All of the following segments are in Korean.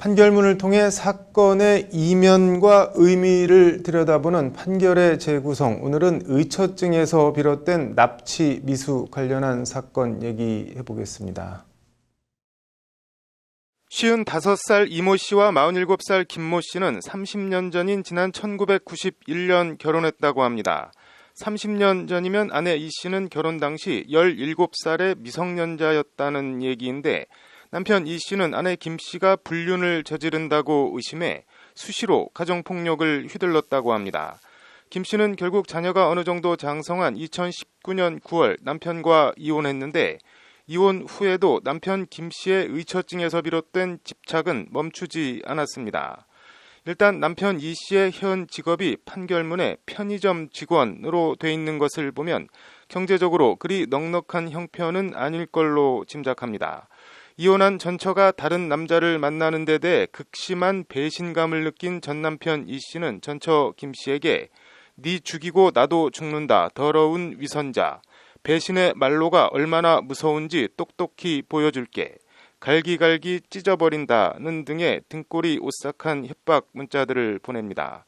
판결문을 통해 사건의 이면과 의미를 들여다보는 판결의 재구성. 오늘은 의처증에서 비롯된 납치 미수 관련한 사건 얘기해 보겠습니다. 55살 이모 씨와 47살 김모 씨는 30년 전인 지난 1991년 결혼했다고 합니다. 30년 전이면 아내 이 씨는 결혼 당시 17살의 미성년자였다는 얘기인데, 남편 이 씨는 아내 김 씨가 불륜을 저지른다고 의심해 수시로 가정폭력을 휘둘렀다고 합니다. 김 씨는 결국 자녀가 어느 정도 장성한 2019년 9월 남편과 이혼했는데, 이혼 후에도 남편 김 씨의 의처증에서 비롯된 집착은 멈추지 않았습니다. 일단 남편 이 씨의 현 직업이 판결문에 편의점 직원으로 돼 있는 것을 보면 경제적으로 그리 넉넉한 형편은 아닐 걸로 짐작합니다. 이혼한 전처가 다른 남자를 만나는 데 대해 극심한 배신감을 느낀 전 남편 이 씨는 전처 김 씨에게 "네 죽이고 나도 죽는다, 더러운 위선자. 배신의 말로가 얼마나 무서운지 똑똑히 보여줄게. 갈기갈기 찢어버린다는 등의 등골이 오싹한 협박 문자들을 보냅니다.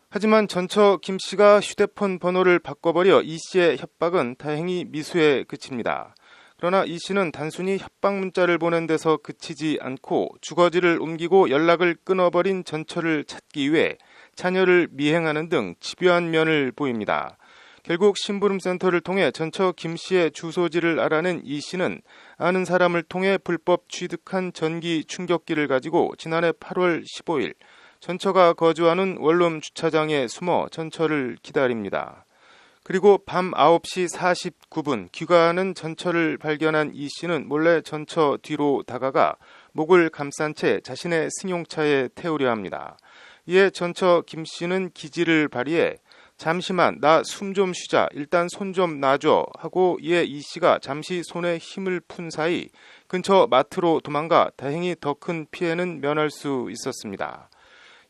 하지만 전처 김 씨가 휴대폰 번호를 바꿔버려 이 씨의 협박은 다행히 미수에 그칩니다. 그러나 이 씨는 단순히 협박 문자를 보낸 데서 그치지 않고 주거지를 옮기고 연락을 끊어버린 전처를 찾기 위해 자녀를 미행하는 등 집요한 면을 보입니다. 결국 심부름센터를 통해 전처 김 씨의 주소지를 알아낸 이 씨는 아는 사람을 통해 불법 취득한 전기 충격기를 가지고 지난해 8월 15일 전처가 거주하는 원룸 주차장에 숨어 전처를 기다립니다. 그리고 밤 9시 49분 귀가하는 전처를 발견한 이 씨는 몰래 전처 뒤로 다가가 목을 감싼 채 자신의 승용차에 태우려 합니다. 이에 전처 김 씨는 기지를 발휘해 "잠시만, 나 숨 좀 쉬자, 일단 손 좀 놔줘" 하고, 이에 이 씨가 잠시 손에 힘을 푼 사이 근처 마트로 도망가 다행히 더 큰 피해는 면할 수 있었습니다.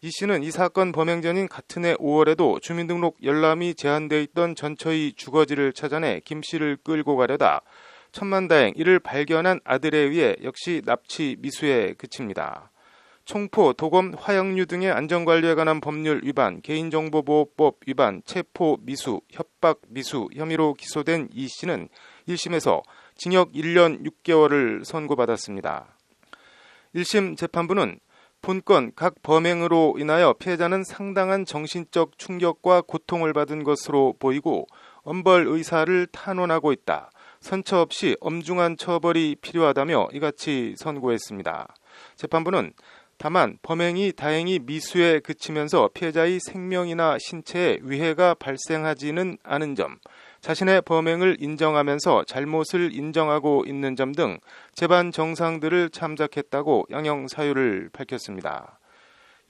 이 씨는 이 사건 범행 전인 같은 해 5월에도 주민등록 열람이 제한돼 있던 전처의 주거지를 찾아내 김 씨를 끌고 가려다 천만다행 이를 발견한 아들에 의해 역시 납치 미수에 그칩니다. 총포, 도검, 화약류 등의 안전관리에 관한 법률 위반, 개인정보보호법 위반, 체포 미수, 협박 미수 혐의로 기소된 이 씨는 1심에서 징역 1년 6개월을 선고받았습니다. 1심 재판부는 본건 각 범행으로 인하여 피해자는 상당한 정신적 충격과 고통을 받은 것으로 보이고 엄벌 의사를 탄원하고 있다. 선처 없이 엄중한 처벌이 필요하다며 이같이 선고했습니다. 재판부는 다만 범행이 다행히 미수에 그치면서 피해자의 생명이나 신체에 위해가 발생하지는 않은 점, 자신의 범행을 인정하면서 잘못을 인정하고 있는 점 등 재반 정상들을 참작했다고 양형 사유를 밝혔습니다.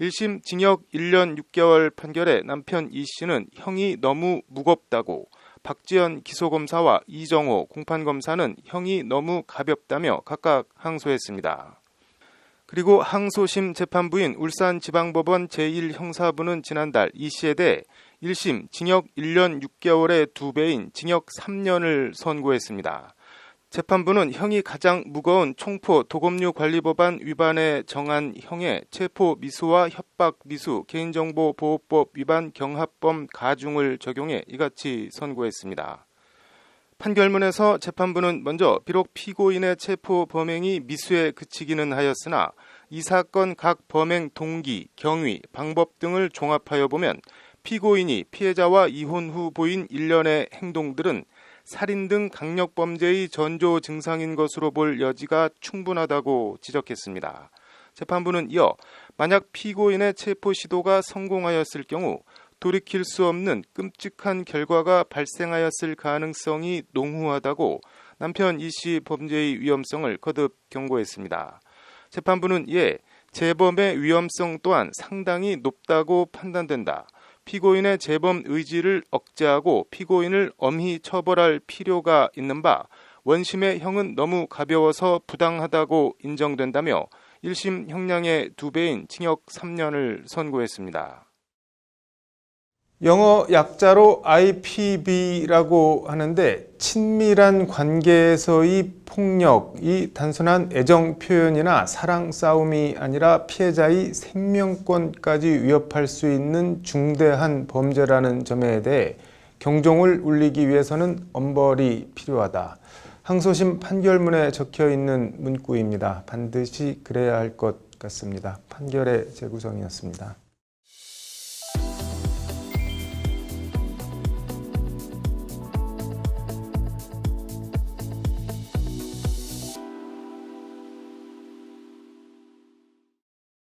1심 징역 1년 6개월 판결에 남편 이 씨는 형이 너무 무겁다고, 박지연 기소검사와 이정호 공판검사는 형이 너무 가볍다며 각각 항소했습니다. 그리고 항소심 재판부인 울산지방법원 제1형사부는 지난달 이 씨에 대해 1심 징역 1년 6개월의 2배인 징역 3년을 선고했습니다. 재판부는 형이 가장 무거운 총포 도검류 관리법안 위반에 정한 형의 체포 미수와 협박 미수, 개인정보보호법 위반 경합범 가중을 적용해 이같이 선고했습니다. 판결문에서 재판부는 먼저 비록 피고인의 체포 범행이 미수에 그치기는 하였으나 이 사건 각 범행 동기, 경위, 방법 등을 종합하여 보면 피고인이 피해자와 이혼 후 보인 일련의 행동들은 살인 등 강력범죄의 전조 증상인 것으로 볼 여지가 충분하다고 지적했습니다. 재판부는 이어 만약 피고인의 체포 시도가 성공하였을 경우 돌이킬 수 없는 끔찍한 결과가 발생하였을 가능성이 농후하다고 남편 이 씨 범죄의 위험성을 거듭 경고했습니다. 재판부는 이에 재범의 위험성 또한 상당히 높다고 판단된다. 피고인의 재범 의지를 억제하고 피고인을 엄히 처벌할 필요가 있는 바, 원심의 형은 너무 가벼워서 부당하다고 인정된다며 1심 형량의 2배인 징역 3년을 선고했습니다. 영어 약자로 IPB라고 하는데 친밀한 관계에서의 폭력이 단순한 애정 표현이나 사랑 싸움이 아니라 피해자의 생명권까지 위협할 수 있는 중대한 범죄라는 점에 대해 경종을 울리기 위해서는 엄벌이 필요하다. 항소심 판결문에 적혀 있는 문구입니다. 반드시 그래야 할 것 같습니다. 판결의 재구성이었습니다.